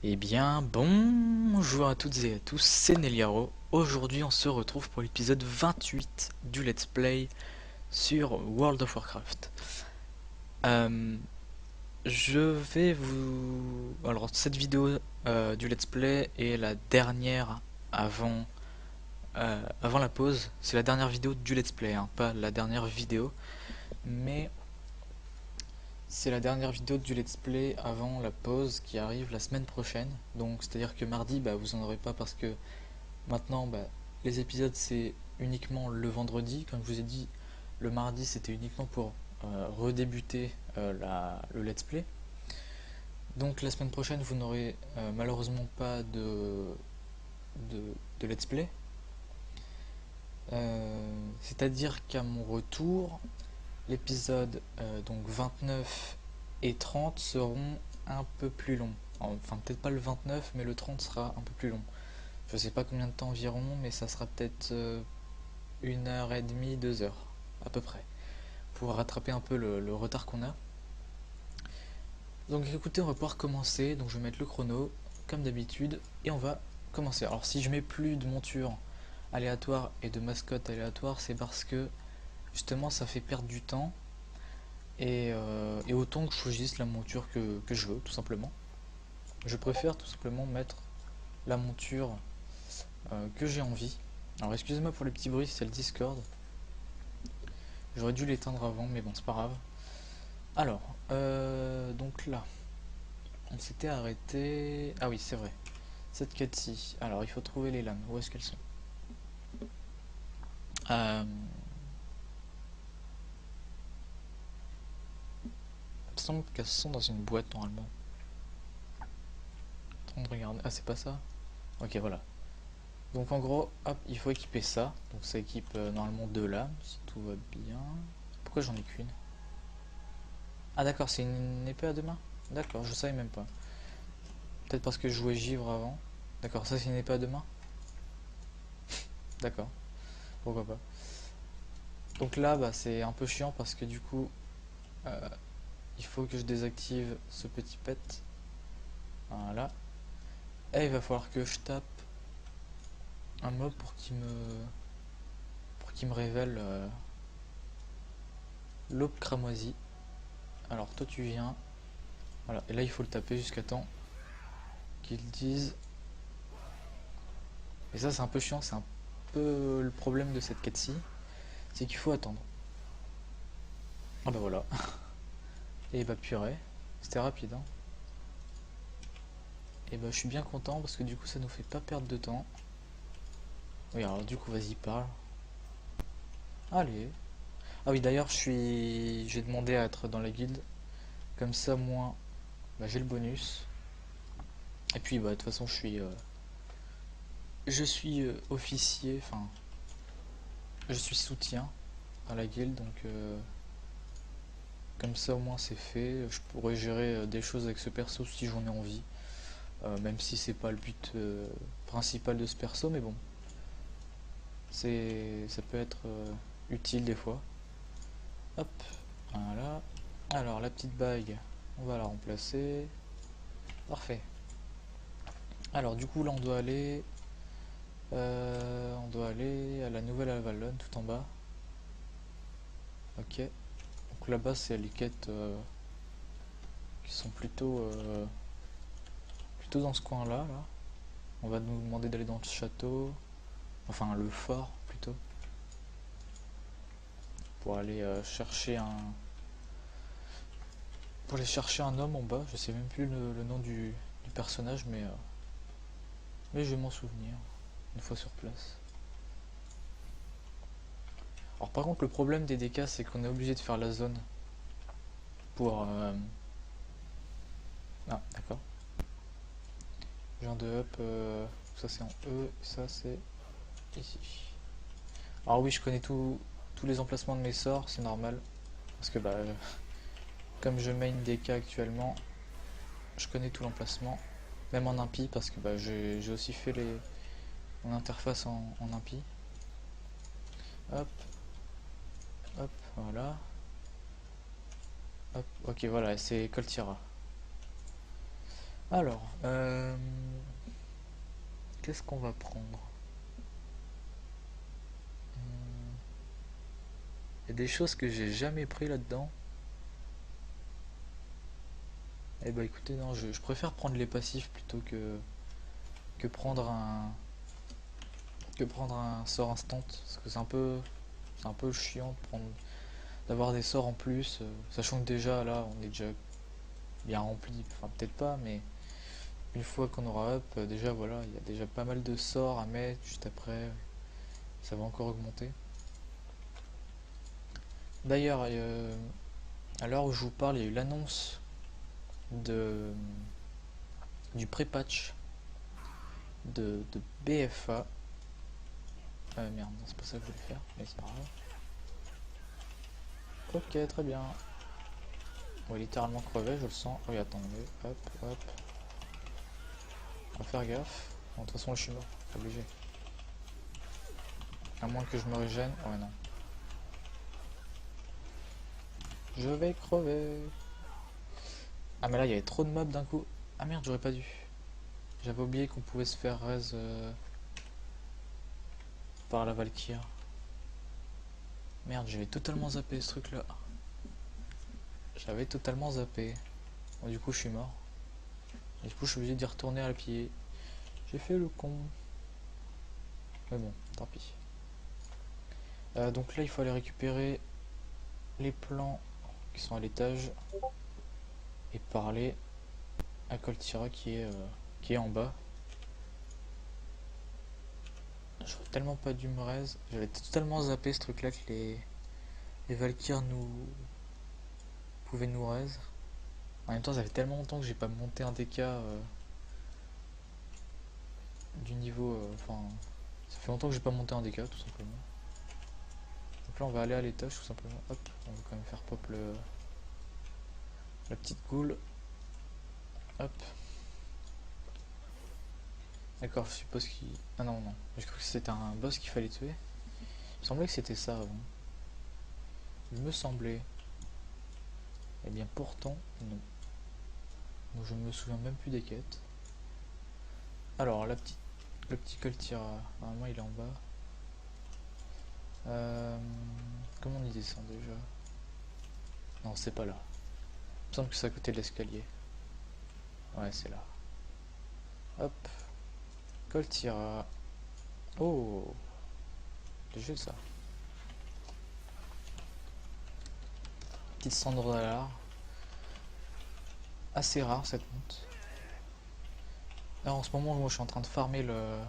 Eh bien, bonjour à toutes et à tous, c'est Neliaro. Aujourd'hui, on se retrouve pour l'épisode 28 du Let's Play sur World of Warcraft. Euh, je vais vous... Alors, cette vidéo du Let's Play est la dernière avant la pause. C'est la dernière vidéo du Let's Play, hein, pas la dernière vidéo, mais c'est la dernière vidéo du Let's Play avant la pause qui arrive la semaine prochaine. Donc, c'est-à-dire que mardi, vous en aurez pas parce que maintenant, les épisodes c'est uniquement le vendredi. Comme je vous ai dit, le mardi c'était uniquement pour redébuter le let's play. Donc la semaine prochaine, vous n'aurez malheureusement pas de, de let's play. C'est-à-dire qu'à mon retour, l'épisode donc 29 et 30 seront un peu plus longs. Enfin, peut-être pas le 29, mais le 30 sera un peu plus long. Je sais pas combien de temps environ, mais ça sera peut-être 1 heure et demie, 2 heures, à peu près, pour rattraper un peu le retard qu'on a. Donc écoutez, on va pouvoir commencer. Donc je vais mettre le chrono, comme d'habitude, et on va commencer. Alors si je mets plus de monture aléatoire et de mascotte aléatoire, c'est parce que justement ça fait perdre du temps, et autant que je choisisse la monture que je veux, tout simplement. Je préfère tout simplement mettre la monture que j'ai envie. Alors excusez-moi pour les petits bruits, c'est le Discord. J'aurais dû l'éteindre avant, mais bon, c'est pas grave. Alors, donc là, on s'était arrêté. Ah oui, c'est vrai. Cette quête-ci. Alors, il faut trouver les lames. Où est-ce qu'elles sont? Il me semble qu'elles sont dans une boîte normalement. En train de regarder. Ah, c'est pas ça? Ok, voilà. Donc en gros, hop, il faut équiper ça. Donc ça équipe normalement 2 lames, si tout va bien. Pourquoi j'en ai qu'une? Ah d'accord, c'est une épée à 2 mains. D'accord, je savais même pas. Peut-être parce que je jouais givre avant. D'accord, ça c'est une épée à 2 mains. D'accord, pourquoi pas. Donc là, c'est un peu chiant parce que du coup, euh, il faut que je désactive ce petit pet. Voilà. Et il va falloir que je tape un mob pour qu'il me révèle l'aube cramoisie. Alors toi tu viens. Voilà. Et là il faut le taper jusqu'à temps qu'il dise. Et ça c'est un peu chiant, c'est un peu le problème de cette quête-ci. C'est qu'il faut attendre. Ah bah voilà. Et bah purée. C'était rapide, hein. Et bah je suis bien content parce que du coup ça nous fait pas perdre de temps. Oui alors du coup vas-y parle. Allez. Ah oui d'ailleurs j'ai demandé à être dans la guilde. Comme ça moi j'ai le bonus. Et puis de toute façon je suis officier, enfin je suis soutien à la guilde, donc comme ça au moins c'est fait. Je pourrais gérer des choses avec ce perso si j'en ai envie, même si c'est pas le but principal de ce perso, mais bon, ça peut être utile des fois. Hop, voilà. Alors la petite bague, on va la remplacer. Parfait. Alors du coup là on doit aller à la nouvelle Avalon tout en bas. Ok. Donc là-bas c'est les quêtes qui sont plutôt dans ce coin-là. Là. On va nous demander d'aller dans le château, enfin le fort plutôt, pour aller chercher un homme en bas. Je sais même plus le nom du personnage, mais je vais m'en souvenir une fois sur place. Alors par contre le problème des DK c'est qu'on est obligé de faire la zone pour... Ah d'accord. Genre de up, ça c'est en E, ça c'est ici. Alors oui je connais tous les emplacements de mes sorts, c'est normal. Parce que comme je main DK actuellement, je connais tout l'emplacement. Même en impie parce que j'ai aussi fait mon interface en impie. Hop, hop, voilà. Hop, ok voilà, c'est Coltira. Alors, qu'est-ce qu'on va prendre? Il y a des choses que j'ai jamais pris là-dedans. Eh bah écoutez, non, je préfère prendre les passifs plutôt que prendre un que prendre un sort instant, parce que c'est un peu chiant de prendre d'avoir des sorts en plus, sachant que déjà là on est déjà bien rempli, enfin peut-être pas, mais une fois qu'on aura up, déjà voilà, il y a déjà pas mal de sorts à mettre juste après, ça va encore augmenter. D'ailleurs, à l'heure où je vous parle, il y a eu l'annonce de du pré-patch de BFA. Merde, non, c'est pas ça que je voulais faire, mais c'est pas grave. Ok, très bien. On va littéralement crever, je le sens. Oui, attendez, hop, hop. On va faire gaffe. Bon, de toute façon, je suis mort, c'est obligé. À moins que je me régène. Ouais, non. Je vais crever. Ah, mais là, il y avait trop de mobs d'un coup. Ah merde, j'aurais pas dû. J'avais oublié qu'on pouvait se faire raise par la Valkyrie. Merde, j'avais totalement zappé ce truc là. J'avais totalement zappé. Bon, du coup, je suis mort. Et du coup, je suis obligé d'y retourner à la pied. J'ai fait le con. Mais bon, tant pis. Donc là, il faut aller récupérer les plans qui sont à l'étage et parler à Coltira qui est en bas. J'aurais tellement pas dû me raise. J'avais totalement zappé ce truc là que les Valkyries pouvaient nous raise. En même temps, ça fait tellement longtemps que j'ai pas monté un DK du niveau. Enfin, ça fait longtemps que j'ai pas monté un DK tout simplement. Donc là, on va aller à l'étage tout simplement. Hop, on va quand même faire pop la petite goule. Hop. D'accord, je suppose qu'il. Ah non, non. J'ai cru que c'était un boss qu'il fallait tuer. Il me semblait que c'était ça avant. Il me semblait. Eh bien, pourtant, non. Donc, je ne me souviens même plus des quêtes. Alors, le petit Coltira, normalement, il est en bas. Euh, Comment on y descend déjà? Non, c'est pas là. Il me semble que c'est à côté de l'escalier. Ouais, c'est là. Hop, Coltira. Oh, léger ça. Petite cendre d'Alar. Assez rare cette monte. Là, en ce moment, moi, je suis en train de farmer le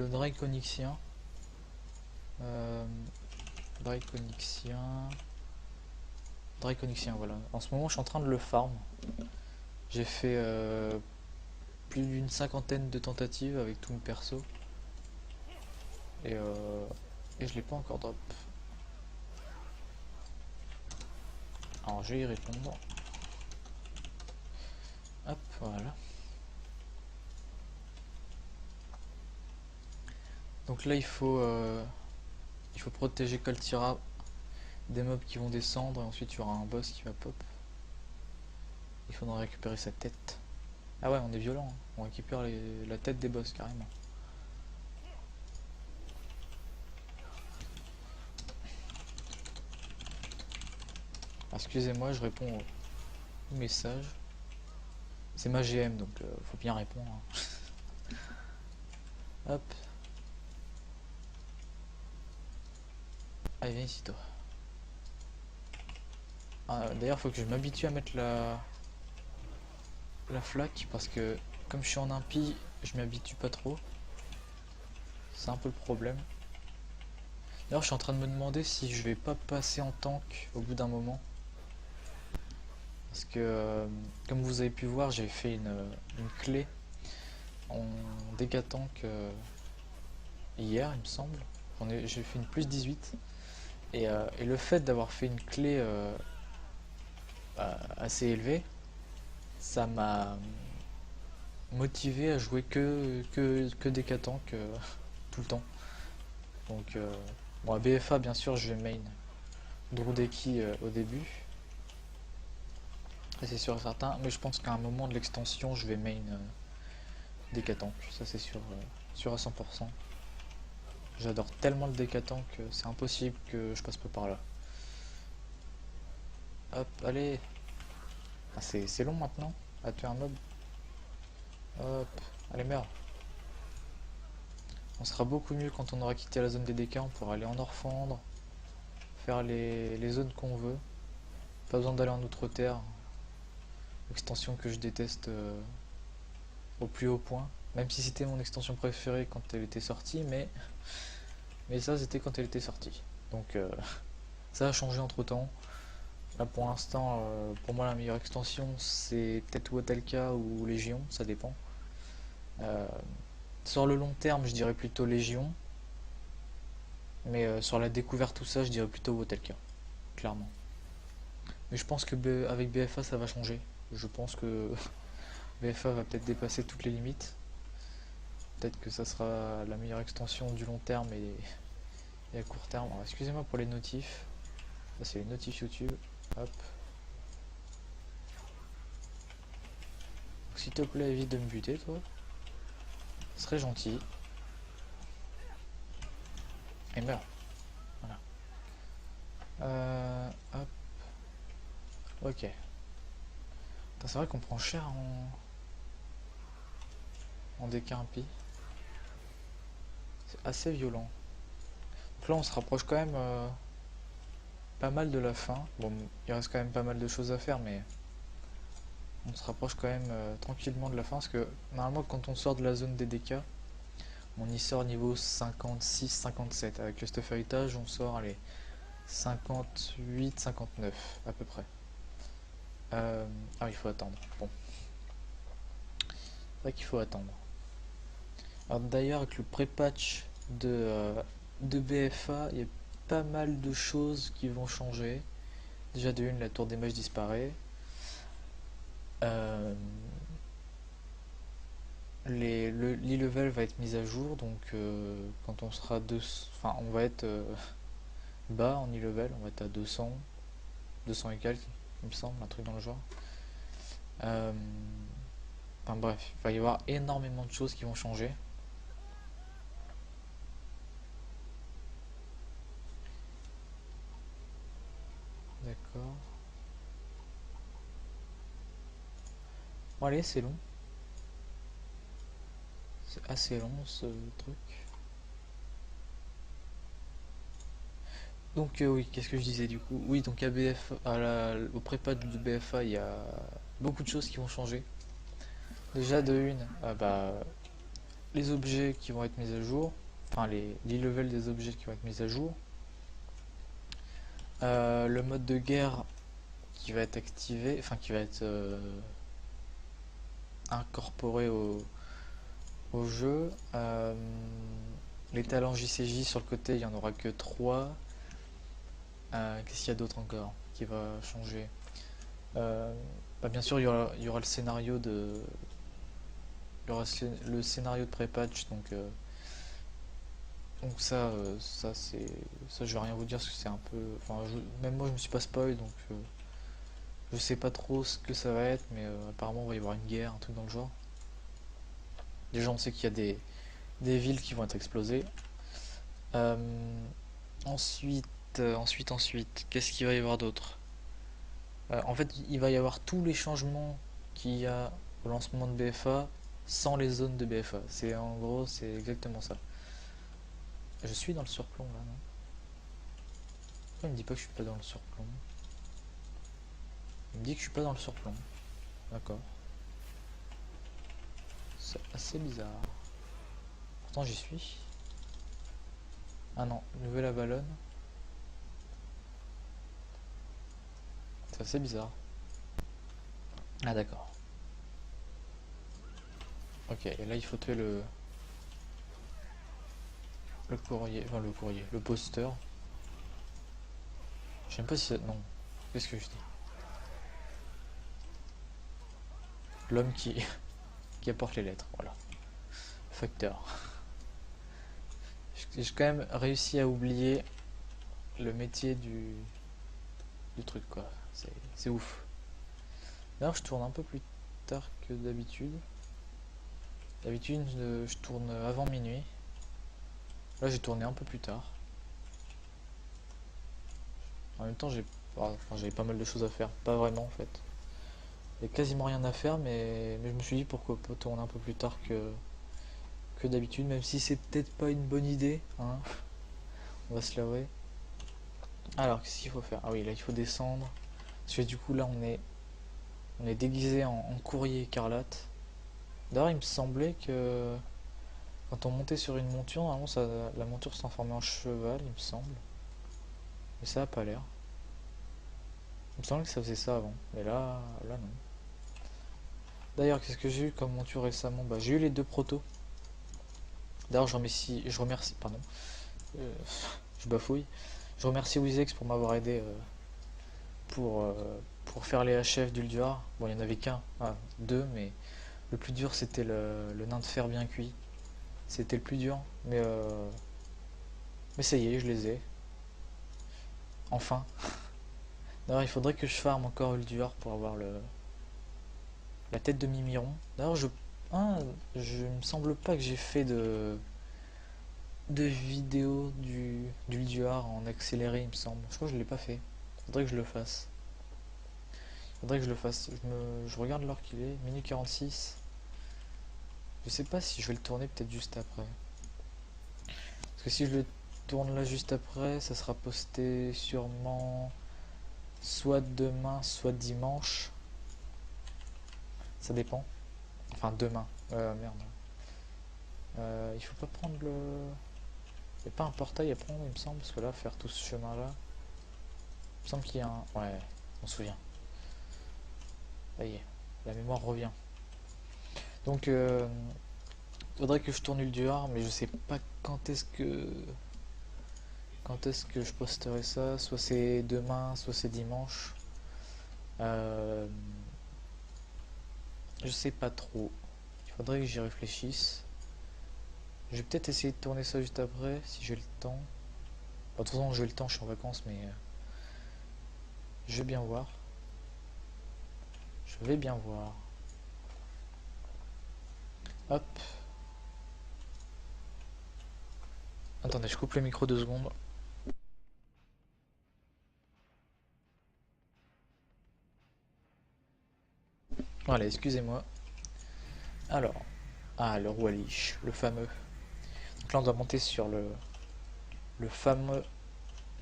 Draconixien. Euh, Draconixien. Draconixien, voilà. En ce moment, je suis en train de le farm. J'ai fait plus d'une cinquantaine de tentatives avec tout mon perso. Et, euh, et je l'ai pas encore drop. Alors, je vais y répondre. Hop, voilà. Donc là, il faut protéger Coltira des mobs qui vont descendre. Et ensuite, il y aura un boss qui va pop. Il faudra récupérer sa tête. Ah ouais, on est violent, hein. On récupère la tête des boss carrément. Excusez-moi, je réponds au message. C'est ma GM, donc faut bien répondre, hein. Hop. Allez, viens ici, toi. Ah, d'ailleurs, faut que je m'habitue à mettre la flaque, parce que comme je suis en impie, je m'habitue pas trop. C'est un peu le problème. D'ailleurs, je suis en train de me demander si je vais pas passer en tank au bout d'un moment. Parce que, comme vous avez pu voir, j'ai fait une clé en dégâts tank hier, il me semble. J'ai fait une plus 18. Et le fait d'avoir fait une clé assez élevée, ça m'a motivé à jouer que des tank tout le temps. Donc, bon, à BFA, bien sûr, je vais main Drudeki au début. Ça c'est sûr et certain, mais je pense qu'à un moment de l'extension, je vais main Décatank, ça c'est sûr, sûr à 100%. J'adore tellement le Décatank que c'est impossible que je passe pas par là. Hop, allez. Ah, c'est long maintenant à tuer un mob. Hop, allez meurs. On sera beaucoup mieux quand on aura quitté la zone des DK, on pourra aller en Orfandre, faire les zones qu'on veut. Pas besoin d'aller en Outre-Terre, extension que je déteste au plus haut point. Même si c'était mon extension préférée quand elle était sortie, mais ça c'était quand elle était sortie. Donc ça a changé entre temps. Là pour l'instant, pour moi la meilleure extension c'est peut-être Watalka ou Légion, ça dépend. Euh, sur le long terme je dirais plutôt Légion, mais sur la découverte tout ça je dirais plutôt Watalka, clairement. Mais je pense que avec BFA ça va changer. Je pense que BFA va peut-être dépasser toutes les limites. Peut-être que ça sera la meilleure extension du long terme et à court terme. Excusez-moi pour les notifs. Ça c'est les notifs YouTube. Hop. S'il te plaît évite de me buter toi. Ce serait gentil. Et meurs. Voilà. Hop. Ok. C'est vrai qu'on prend cher en DK impie. C'est assez violent. Donc là on se rapproche quand même pas mal de la fin. Bon, il reste quand même pas mal de choses à faire, mais on se rapproche quand même tranquillement de la fin. Parce que normalement quand on sort de la zone des DK, on y sort niveau 56-57. Avec le stuff héritage, on sort les 58-59 à peu près. Ah, il faut attendre. Bon, c'est vrai qu'il faut attendre. Alors d'ailleurs, avec le pré-patch de BFA, il y a pas mal de choses qui vont changer. Déjà de une, la tour des mages disparaît. Euh, l'e-level va être mis à jour, donc quand on sera enfin on va être bas en e-level, on va être à 200, 200 et quelques, il me semble, un truc dans le genre. Euh, enfin bref, il va y avoir énormément de choses qui vont changer. D'accord. Bon allez, c'est long. C'est assez long ce truc. Donc oui, qu'est-ce que je disais du coup? Oui, donc au prépa de BFA, il y a beaucoup de choses qui vont changer. Déjà de une, les objets qui vont être mis à jour, enfin les levels des objets qui vont être mis à jour. Le mode de guerre qui va être activé, enfin qui va être incorporé au jeu. Les talents JCJ sur le côté, il n'y en aura que 3. Qu'est-ce qu'il y a d'autre encore qui va changer? Euh, Bien sûr, il y aura le scénario le scénario de pré-patch, donc ça, je vais rien vous dire parce que c'est un peu, enfin, même moi je me suis pas spoil, donc je sais pas trop ce que ça va être, mais apparemment il va y avoir une guerre, un truc dans le genre. Déjà, on sait qu'il y a des villes qui vont être explosées. Euh, ensuite, ensuite, qu'est-ce qu'il va y avoir d'autre? En fait, il va y avoir tous les changements qu'il y a au lancement de BFA sans les zones de BFA. En gros, c'est exactement ça. Je suis dans le surplomb là, non? Pourquoi il me dit pas que je suis pas dans le surplomb? Il me dit que je suis pas dans le surplomb. D'accord. C'est assez bizarre. Pourtant j'y suis. Ah non, nouvelle Avalon. C'est assez bizarre. Ah d'accord. Ok, et là il faut tuer le courrier, enfin le courrier, le poster. Je sais même pas si ça... Non. Qu'est-ce que je dis? L'homme qui apporte les lettres, voilà. Facteur. J'ai quand même réussi à oublier le métier du truc quoi. C'est ouf. D'ailleurs, je tourne un peu plus tard que d'habitude. D'habitude, je tourne avant minuit. Là, j'ai tourné un peu plus tard. En même temps, j'avais pas mal de choses à faire. Pas vraiment, en fait. Il y a quasiment rien à faire, mais je me suis dit pourquoi pas tourner un peu plus tard que d'habitude, même si c'est peut-être pas une bonne idée, hein. On va se l'avouer. Alors, qu'est-ce qu'il faut faire? Ah oui, là, il faut descendre. Parce que du coup, là, on est déguisé en courrier écarlate. D'ailleurs, il me semblait que quand on montait sur une monture, normalement, la monture se transformait en cheval, il me semble. Mais ça a pas l'air. Il me semblait que ça faisait ça avant. Mais là non. D'ailleurs, qu'est-ce que j'ai eu comme monture récemment? Bah, j'ai eu les deux protos. D'ailleurs, je remercie, pardon, euh, je bafouille. Je remercie Wizex pour m'avoir aidé pour, euh, pour faire les HF d'Ulduar. Bon, il n'y en avait qu'un, deux, mais le plus dur c'était le nain de fer bien cuit. C'était le plus dur, mais ça y est, je les ai. Enfin. D'ailleurs, il faudrait que je farme encore Ulduar pour avoir la tête de Mimiron. D'ailleurs, je me semble pas que j'ai fait de vidéo d'Ulduar en accéléré, il me semble. Je crois que je l'ai pas fait. Faudrait que je le fasse. Faudrait que je le fasse. Je regarde l'heure qu'il est, minute 46. Je sais pas si je vais le tourner peut-être juste après. Parce que si je le tourne là juste après, ça sera posté sûrement soit demain, soit dimanche. Ça dépend. Enfin, demain. Merde. Il faut pas prendre le. Il n'y a pas un portail à prendre, il me semble, parce que là, faire tout ce chemin-là. Il me semble qu'il y a un. Ouais, on se souvient. Ça y est, la mémoire revient. Donc, faudrait que je tourne Ulduar, mais je sais pas quand est-ce que je posterai ça. Soit c'est demain, soit c'est dimanche. Euh, je sais pas trop. Il faudrait que j'y réfléchisse. Je vais peut-être essayer de tourner ça juste après, si j'ai le temps. Enfin, de toute façon, j'ai le temps, je suis en vacances, mais je vais bien voir. Je vais bien voir. Hop. Attendez, je coupe le micro 2 secondes. Voilà, excusez-moi. Alors, le roi Lich, le fameux. Donc là, on doit monter sur le fameux,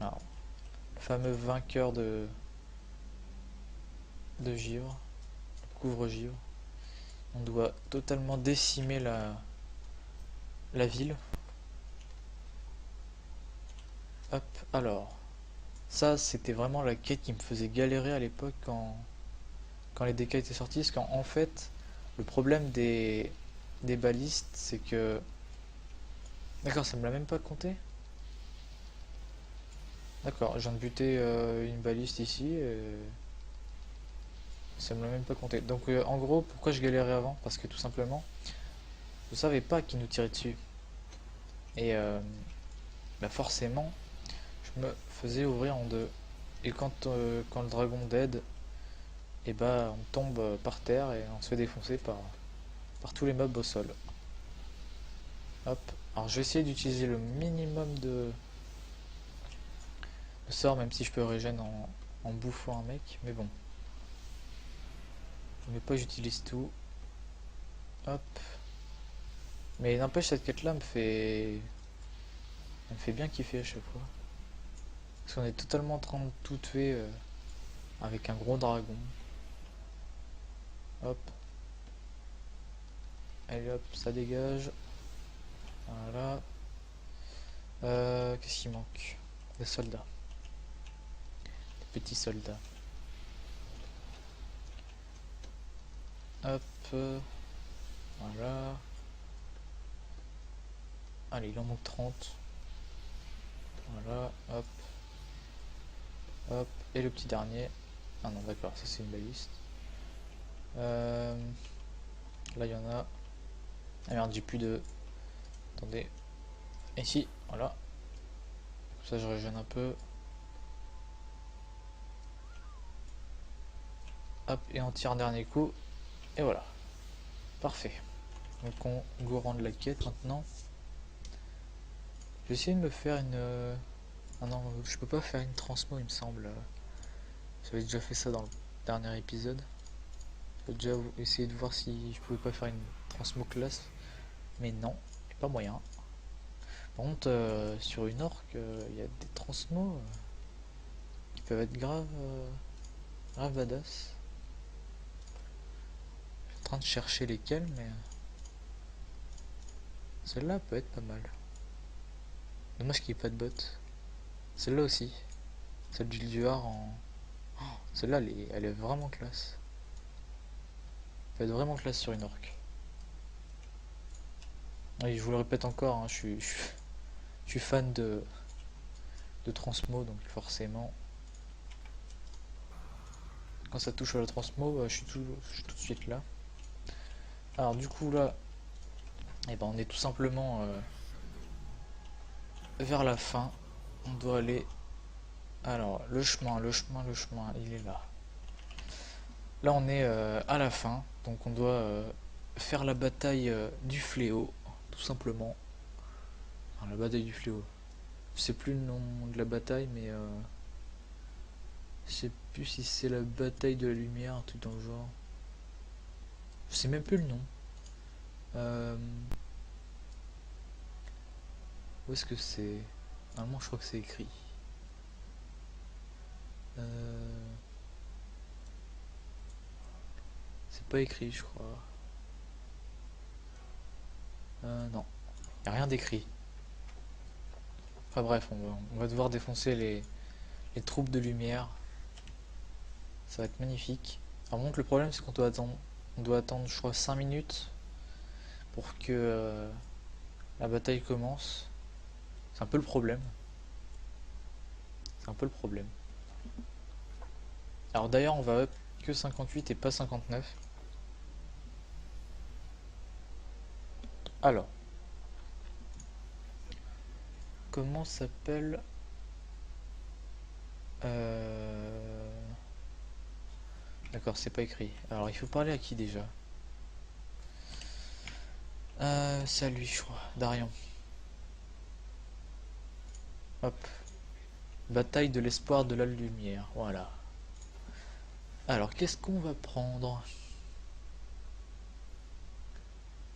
alors, le fameux vainqueur de givre, couvre-givre. On doit totalement décimer la ville. Hop, alors. Ça, c'était vraiment la quête qui me faisait galérer à l'époque quand les DK étaient sortis. Parce qu'en fait, le problème des balistes, c'est que. D'accord, ça me l'a même pas compté. D'accord, je viens de buter une baliste ici. Ça me l'a même pas compté. Donc en gros, pourquoi je galérais avant? Parce que tout simplement, je savais pas qui nous tirait dessus. Et bah forcément, je me faisais ouvrir en deux. Et quand le dragon dead, et bah on tombe par terre et on se fait défoncer par tous les mobs au sol. Hop. Alors je vais essayer d'utiliser le minimum de sorts, même si je peux régène en bouffant un mec. Mais bon. Mais pas j'utilise tout. Hop. Mais n'empêche, cette quête là me fait bien kiffer à chaque fois. Parce qu'on est totalement en train de tout tuer avec un gros dragon. Hop. Allez hop, ça dégage. Voilà. Qu'est-ce qui manque? Des soldats. Des petits soldats. Hop. Voilà. Allez, il en manque 30. Voilà. Hop. Hop. Et le petit dernier. Ah non, d'accord, ça c'est une baliste. Euh, Là, il y en a. Ah merde, j'ai plus de. Attendez. Ici, voilà. Comme ça, je régène un peu. Hop, et on tire un dernier coup. Et voilà. Parfait. Donc on go rendre la quête maintenant. Je vais essayer de me faire une... Ah non, je peux pas faire une transmo il me semble. J'avais déjà fait ça dans le dernier épisode. J'ai déjà essayé de voir si je pouvais pas faire une transmo classe. Mais non, il n'y a pas moyen. Par contre, sur une orque, il y a des transmos qui peuvent être grave badass. Je suis en train de chercher lesquels, mais celle-là peut être pas mal. Dommage qu'il n'y ait pas de bot. Celle-là aussi. Celle du Duar en... Oh, celle-là, elle est vraiment classe. Elle peut être vraiment classe sur une orque. Oui, je vous le répète encore, hein, je suis fan de transmo, donc forcément, quand ça touche à la transmo, je suis tout de suite là. Alors du coup là, eh ben, on est tout simplement vers la fin. On doit aller... Alors, le chemin, il est là. Là, on est à la fin, donc on doit faire la bataille du fléau, tout simplement. Enfin, la bataille du fléau. Je sais plus le nom de la bataille, mais je sais plus si c'est la bataille de la lumière, un truc dans le genre. Je sais même plus le nom. Euh, Où est-ce que c'est? Normalement, je crois que c'est écrit. Euh, c'est pas écrit, je crois. Non, y a rien d'écrit. Enfin bref, on va devoir défoncer les troupes de lumière. Ça va être magnifique. Par contre, le problème, c'est qu'on doit attendre, je crois, 5 minutes pour que la bataille commence. C'est un peu le problème. C'est un peu le problème. Alors d'ailleurs, on va up que 58 et pas 59. Alors, comment s'appelle euh... D'accord, c'est pas écrit. Alors, il faut parler à qui déjà? C'est à lui, je crois. Darion. Hop. Bataille de l'espoir de la lumière. Voilà. Alors, qu'est-ce qu'on va prendre?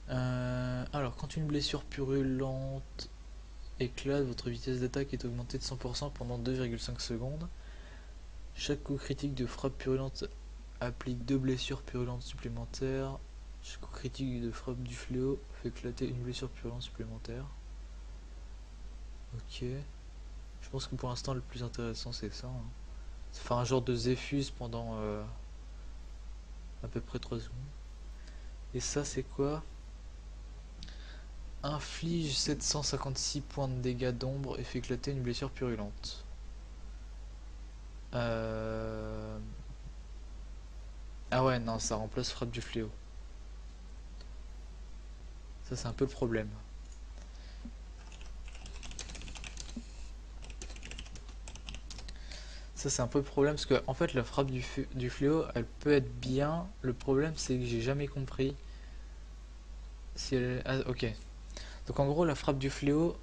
Alors, quand une blessure purulente éclate, votre vitesse d'attaque est augmentée de 100% pendant 2,5 secondes. Chaque coup critique de frappe purulente applique 2 blessures purulentes supplémentaires. Chaque coup critique de frappe du fléau fait éclater une blessure purulente supplémentaire. Ok. Je pense que pour l'instant, le plus intéressant, c'est ça, hein. Ça fait un genre de Zéphus pendant à peu près 3 secondes. Et ça, c'est quoi? Inflige 756 points de dégâts d'ombre et fait éclater une blessure purulente. Euh... Ah ouais, non, ça remplace frappe du fléau. Ça, c'est un peu le problème. Ça, c'est un peu le problème parce que, en fait, la frappe du fléau, elle peut être bien. Le problème, c'est que j'ai jamais compris si elle. Ah, ok. Donc, en gros, la frappe du fléau,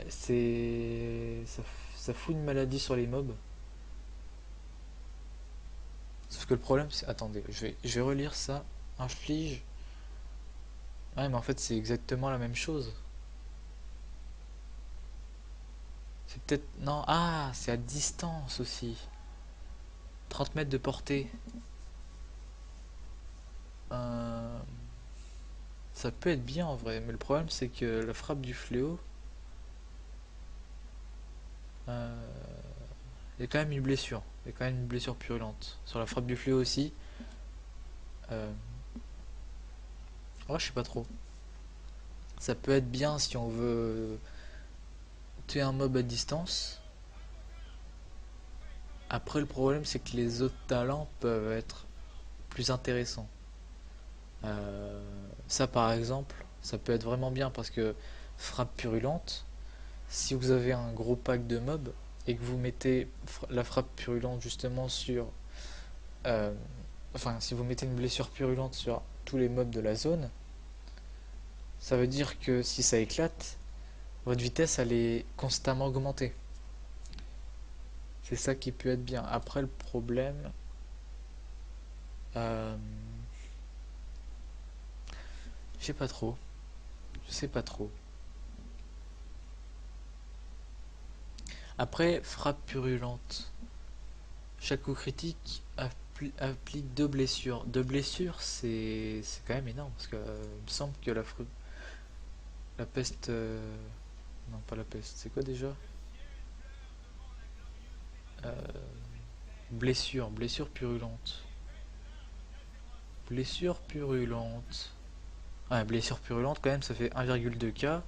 c'est. Ça fout une maladie sur les mobs. Sauf que le problème, c'est. Attendez, je vais relire ça. Inflige. Ouais, mais en fait, c'est exactement la même chose. C'est peut-être. Non, ah, c'est à distance aussi. 30 mètres de portée. Euh, Ça peut être bien en vrai, mais le problème, c'est que la frappe du fléau. euh, Il y a quand même une blessure. Il y a quand même une blessure purulente. Sur la frappe du fléau aussi. Euh... Ouais, je sais pas trop. Ça peut être bien si on veut tuer un mob à distance. Après, le problème, c'est que les autres talents peuvent être plus intéressants. Ça, par exemple, ça peut être vraiment bien parce que frappe purulente, si vous avez un gros pack de mobs et que vous mettez la frappe purulente justement sur euh, enfin si vous mettez une blessure purulente sur tous les mobs de la zone, ça veut dire que si ça éclate, votre vitesse elle est constamment augmentée. C'est ça qui peut être bien. Après le problème, euh, je sais pas trop. Je sais pas trop. Après, frappe purulente. Chaque coup critique applique 2 blessures. 2 blessures, c'est quand même énorme parce que il me semble que la peste, non pas la peste, c'est quoi déjà? Euh, blessure purulente. Blessure purulente. Ah, blessure purulente quand même, ça fait 1,2 K.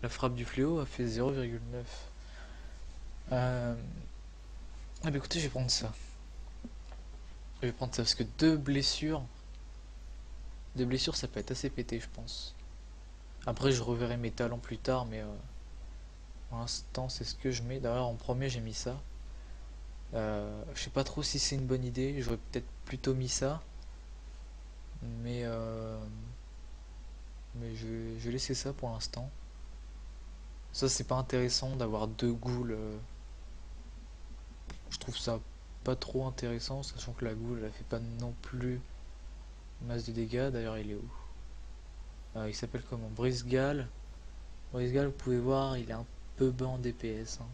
La frappe du fléau a fait 0,9. Ah bah écoutez, je vais prendre ça. Je vais prendre ça parce que 2 blessures, ça peut être assez pété, je pense. Après, je reverrai mes talents plus tard, mais pour l'instant, c'est ce que je mets. D'ailleurs, en premier, j'ai mis ça. Je sais pas trop si c'est une bonne idée. J'aurais peut-être plutôt mis ça, mais je vais laisser ça pour l'instant. Ça, c'est pas intéressant d'avoir 2 ghouls. Je trouve ça pas trop intéressant, sachant que la ghoul, elle fait pas non plus masse de dégâts. D'ailleurs, il est où? Il s'appelle comment? Brisgal. Brisgal, vous pouvez voir, il est un peu bas en DPS, hein.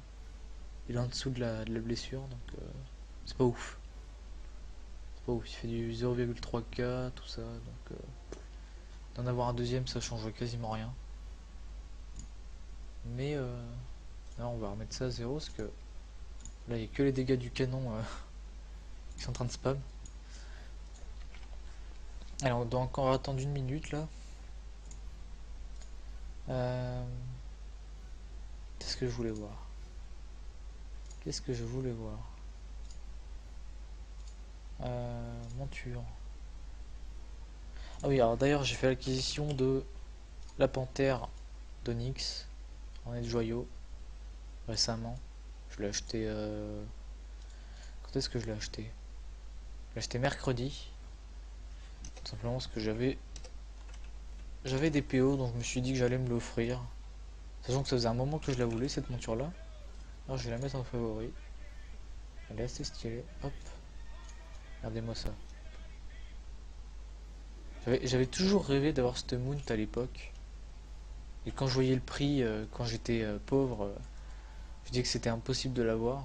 Il est en dessous de la blessure, donc c'est pas ouf. C'est pas ouf, il fait du 0,3K, tout ça, donc d'en avoir un deuxième, ça changerait quasiment rien. Mais là, on va remettre ça à 0, parce que là, il n'y a que les dégâts du canon qui sont en train de spam. Alors, on doit encore attendre 1 minute, là. Euh, Qu'est-ce que je voulais voir? Qu'est-ce que je voulais voir? Monture. Ah oui, alors d'ailleurs, j'ai fait l'acquisition de la panthère d'Onyx en aide joyau récemment. Je l'ai acheté. Quand est-ce que je l'ai acheté? Je l'ai acheté mercredi. Tout simplement parce que j'avais des PO, donc je me suis dit que j'allais me l'offrir. Sachant que ça faisait un moment que je la voulais, cette monture-là. Alors je vais la mettre en favori. Elle est assez stylée. Hop, regardez-moi ça. J'avais toujours rêvé d'avoir cette mount à l'époque. Et quand je voyais le prix, quand j'étais pauvre, je disais que c'était impossible de l'avoir.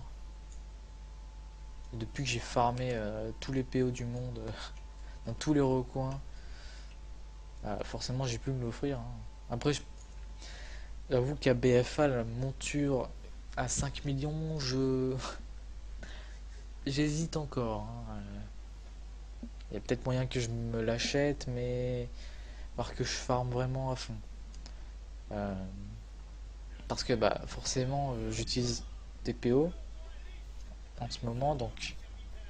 Et depuis que j'ai farmé tous les PO du monde, dans tous les recoins, forcément j'ai pu me l'offrir, hein. Après, j'avoue qu'à BFA, la monture à 5 millions, j'hésite encore, hein. Il y a peut-être moyen que je me l'achète, mais voir que je farme vraiment à fond. Euh, Parce que bah forcément j'utilise des PO en ce moment, donc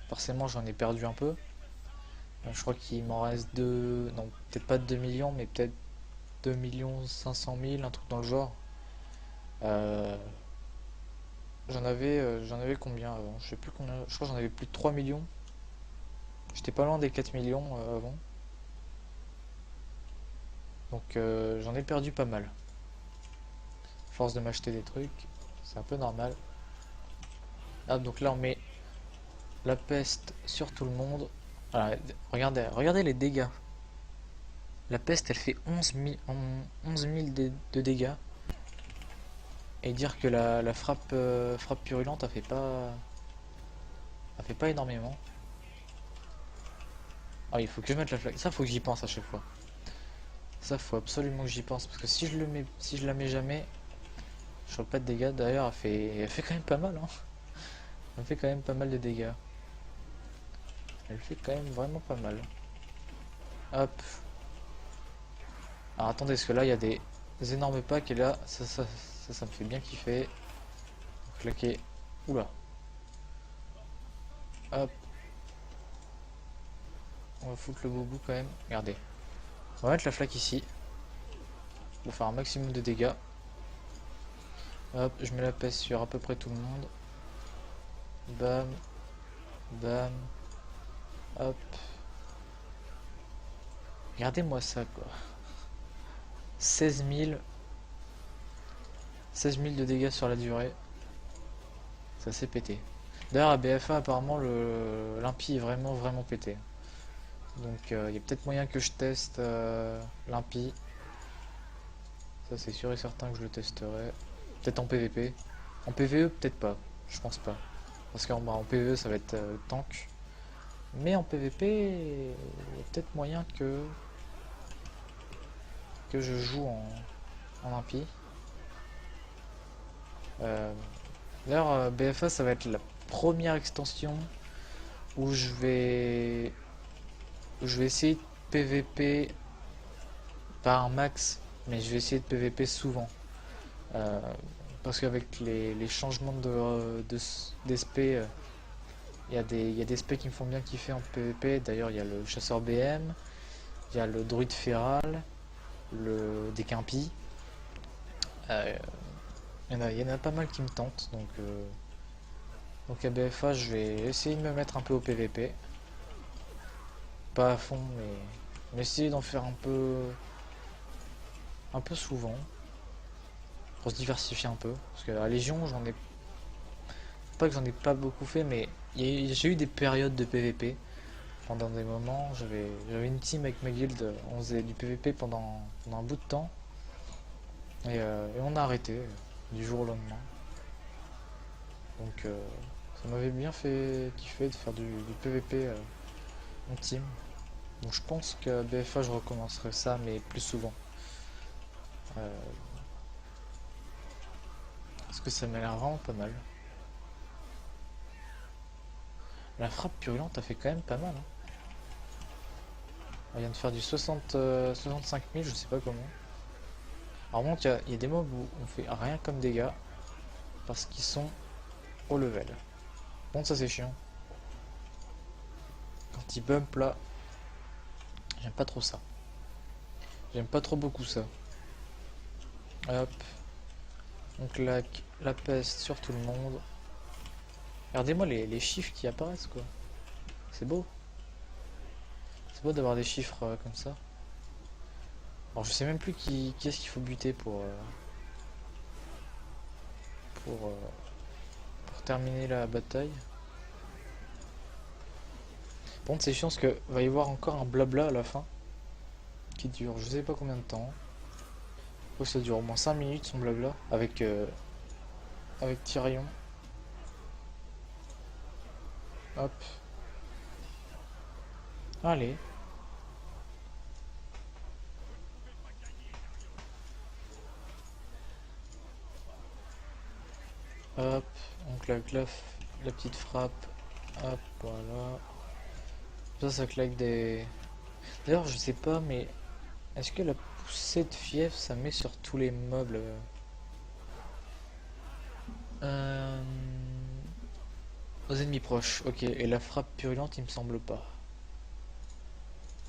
forcément j'en ai perdu un peu. Je crois qu'il m'en reste deux, non peut-être pas 2 millions, mais peut-être 2 500 000, un truc dans le genre. Euh, j'en avais combien avant? Je sais plus combien, je crois que j'en avais plus de 3 millions. J'étais pas loin des 4 millions avant. Donc j'en ai perdu pas mal. Force de m'acheter des trucs, c'est un peu normal. Ah, donc là on met la peste sur tout le monde. Voilà, regardez les dégâts. La peste, elle fait 11 000 de dégâts. Et dire que la frappe purulente, elle fait pas énormément. Ah, il faut que je mette la flaque. Ça, faut que j'y pense à chaque fois. Ça, faut absolument que j'y pense. Parce que si je la mets jamais, je ferai pas de dégâts. D'ailleurs, elle fait quand même pas mal, hein. Elle fait quand même pas mal de dégâts. Elle fait quand même vraiment pas mal. Hop. Alors attendez, parce que là, il y a des énormes packs. Et là, ça me fait bien kiffer. Claquer. Oula. Hop. On va foutre le boubou quand même. Regardez. On va mettre la flaque ici. Pour faire un maximum de dégâts. Hop, je mets la peste sur à peu près tout le monde. Bam. Bam. Hop. Regardez-moi ça quoi. 16 000 de dégâts sur la durée. Ça s'est pété. D'ailleurs à BFA apparemment l'impie est vraiment pété. Donc il y a peut-être moyen que je teste l'impie. Ça c'est sûr et certain que je le testerai. Peut-être en PVP. En PVE peut-être pas. Je pense pas. Parce qu'en PVE ça va être tank. Mais en PVP, il y a peut-être moyen que je joue en impie. D'ailleurs, BFA, ça va être la première extension où je vais essayer de PVP pas un max, mais je vais essayer de PVP souvent. Euh, Parce qu'avec les changements d'SP, il y a des specs qui me font bien kiffer en PVP. D'ailleurs, il y a le chasseur BM, il y a le druide féral, le décampi. Euh, il y en a pas mal qui me tentent. Donc à BFA, je vais essayer de me mettre un peu au PVP. Pas à fond, mais essayer d'en faire un peu souvent. Pour se diversifier un peu. Parce que la Légion, j'en ai pas que j'en ai pas beaucoup fait, mais j'ai eu des périodes de PVP. Pendant des moments, j'avais une team avec ma guilde, on faisait du PVP pendant un bout de temps. Et on a arrêté du jour au lendemain. Donc ça m'avait bien fait kiffer de faire du PVP en team. Donc je pense que BFA je recommencerai ça mais plus souvent. Euh, Parce que ça m'a l'air vraiment pas mal. La frappe purulente a fait quand même pas mal. Hein. On vient de faire du 65 000, je sais pas comment. Alors bon, il y a des mobs où on fait rien comme dégâts parce qu'ils sont au level. Bon, ça c'est chiant. Quand ils bump là, j'aime pas trop ça. J'aime pas trop beaucoup ça. Hop. On claque la peste sur tout le monde. Regardez-moi les chiffres qui apparaissent quoi. C'est beau. C'est beau d'avoir des chiffres comme ça. Alors je sais même plus qui est-ce qu'il faut buter pour, euh, pour terminer la bataille. Par contre c'est chiant parce que va y avoir encore un blabla à la fin qui dure je sais pas combien de temps. Je crois que ça dure au moins 5 minutes son blabla avec Tyrion. Hop. Allez. Hop. On claque la petite frappe. Hop, voilà. Ça claque des... D'ailleurs, je sais pas, mais est-ce que la poussée de fièvre, ça met sur tous les meubles euh, aux ennemis proches, ok. Et la frappe purulente, il me semble pas.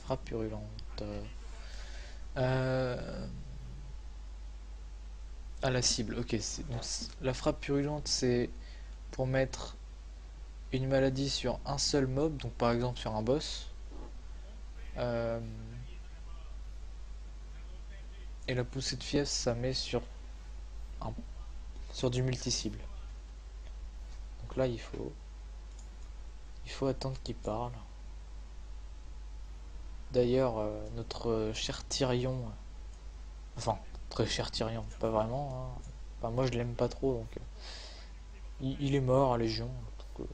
Frappe purulente. Euh, à la cible, ok. Donc, la frappe purulente, c'est pour mettre une maladie sur un seul mob, donc par exemple sur un boss. Euh, et la poussée de fièvre, ça met un- sur du multi-cible. Donc là, il faut attendre qu'il parle. D'ailleurs, notre cher Tyrion, enfin, très cher Tyrion, pas vraiment, hein. Enfin, moi je l'aime pas trop, donc il est mort à Légion. Donc,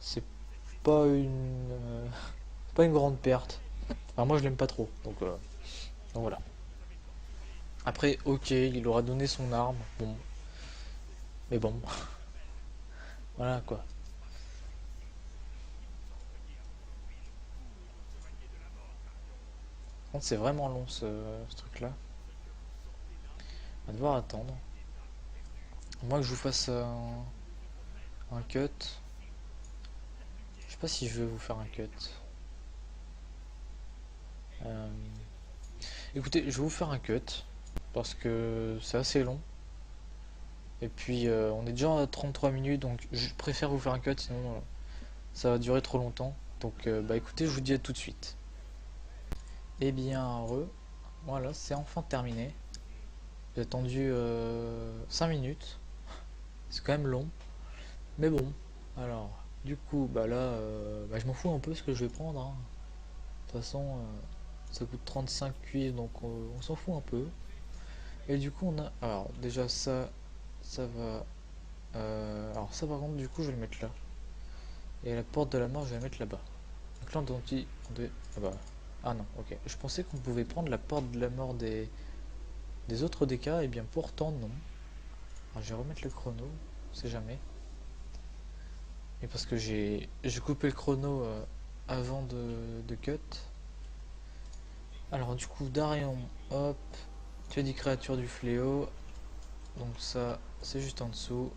c'est pas pas une grande perte. Enfin, moi je l'aime pas trop, donc voilà. Après, ok, il aura donné son arme, bon, mais bon, voilà quoi. Par contre, c'est vraiment long ce truc-là. On va devoir attendre. À moins que je vous fasse un cut. Je sais pas si je vais vous faire un cut. Euh, Écoutez, je vais vous faire un cut parce que c'est assez long. Et puis on est déjà à 33 minutes donc je préfère vous faire un cut sinon ça va durer trop longtemps. Donc bah écoutez, je vous dis à tout de suite. Eh bien, voilà, c'est enfin terminé. J'ai attendu 5 minutes. C'est quand même long. Mais bon, alors, du coup, bah là, bah, je m'en fous un peu ce que je vais prendre, hein. De toute façon, ça coûte 35 cuivres, donc on s'en fout un peu. Et du coup, on a. Alors, déjà, ça va. Alors, ça par contre, du coup, je vais le mettre là. Et la porte de la mort, je vais la mettre là-bas. Donc là, Ah bah. Ah non, ok. Je pensais qu'on pouvait prendre la porte de la mort des autres DK, et bien pourtant, non. Alors, je vais remettre le chrono, on sait jamais. Et parce que j'ai coupé le chrono avant de cut. Alors du coup Darion, hop, tu as dit créature du fléau, donc ça c'est juste en dessous,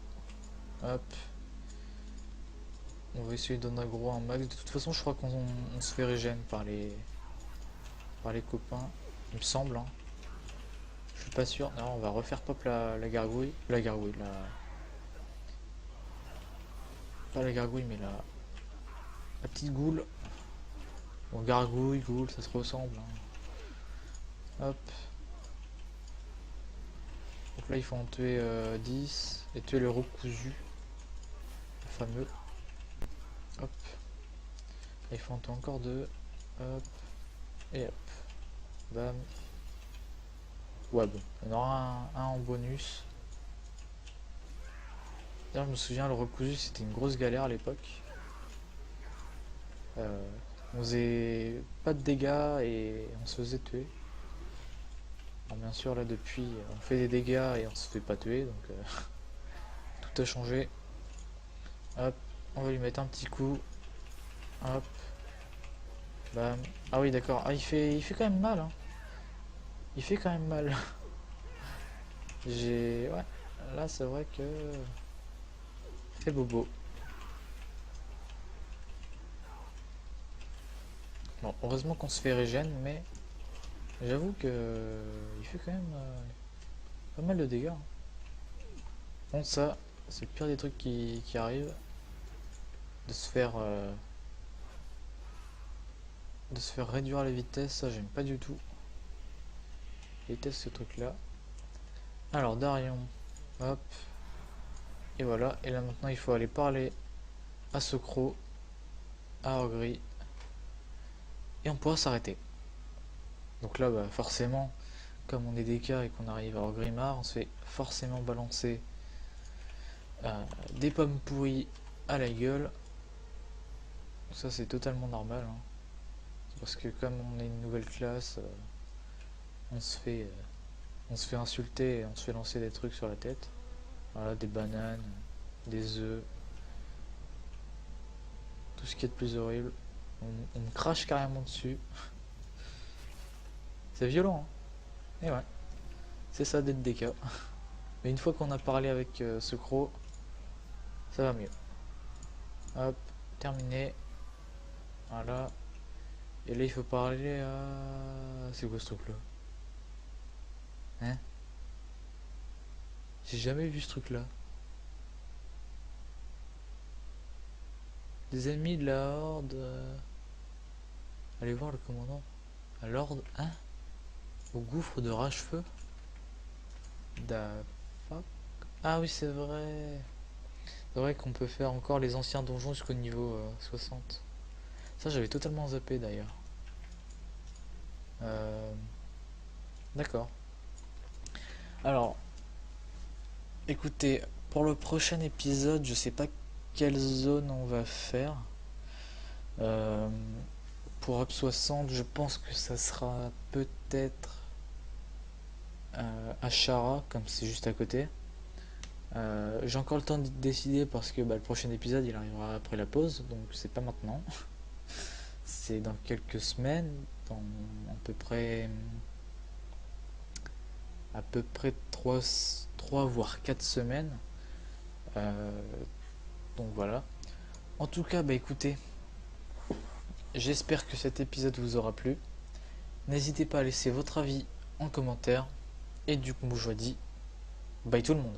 hop, on va essayer d'en aggro un max, de toute façon je crois qu'on se fait régène par les copains, il me semble, hein. Je suis pas sûr, non on va refaire pop la gargouille, pas la gargouille mais la petite goule, bon gargouille, goule ça se ressemble, hein. Hop, donc là il faut en tuer 10 et tuer le recousu, le fameux. Hop. Là, il faut en tuer encore deux. Hop. Et hop. Bam. Ouais bon. On aura un en bonus. D'ailleurs je me souviens le recousu c'était une grosse galère à l'époque. On faisait pas de dégâts et on se faisait tuer. Alors bien sûr là depuis on fait des dégâts et on se fait pas tuer donc tout a changé. Hop. On va lui mettre un petit coup. Hop. Bam. Ah oui d'accord. Ah il fait quand même mal hein. Il fait quand même mal. Ouais. Là c'est vrai que. C'est bobo. Bon, heureusement qu'on se fait régène, mais j'avoue que il fait quand même pas mal de dégâts, hein. Bon, ça, c'est le pire des trucs qui arrivent, de de se faire réduire la vitesse, ça j'aime pas du tout. Je déteste ce truc-là. Alors, Darion, hop, et voilà. Et là maintenant, il faut aller parler à Socro, à Orgri, et on pourra s'arrêter. Donc là, bah, forcément, comme on est des cas et qu'on arrive à Orgrimmar, on se fait forcément balancer des pommes pourries à la gueule. Ça c'est totalement normal, hein. Parce que comme on est une nouvelle classe, on se fait euh, on se fait insulter et on se fait lancer des trucs sur la tête. Voilà, des bananes, des œufs, tout ce qui est de plus horrible. On me crache carrément dessus. C'est violent, hein. Et ouais, c'est ça d'être des cas. Mais une fois qu'on a parlé avec ce croc, ça va mieux. Hop, terminé. Voilà. Et là il faut parler à... C'est quoi ce truc là? Hein? J'ai jamais vu ce truc là. Des ennemis de la horde. Allez voir le commandant. À l'ordre. Hein? Au gouffre de Rage-Feu. Da fuck. Ah oui, c'est vrai. C'est vrai qu'on peut faire encore les anciens donjons jusqu'au niveau 60. Ça, j'avais totalement zappé d'ailleurs. Euh, D'accord. Alors, écoutez, pour le prochain épisode, je sais pas quelle zone on va faire. Euh, pour Up 60, je pense que ça sera peut-être à Chara, comme c'est juste à côté. J'ai encore le temps de décider parce que bah, le prochain épisode il arrivera après la pause, donc c'est pas maintenant. C'est dans quelques semaines, dans à peu près 3 voire 4 semaines. Euh, donc voilà. En tout cas, bah écoutez, j'espère que cet épisode vous aura plu. N'hésitez pas à laisser votre avis en commentaire. Et du coup, je vous dis bye tout le monde.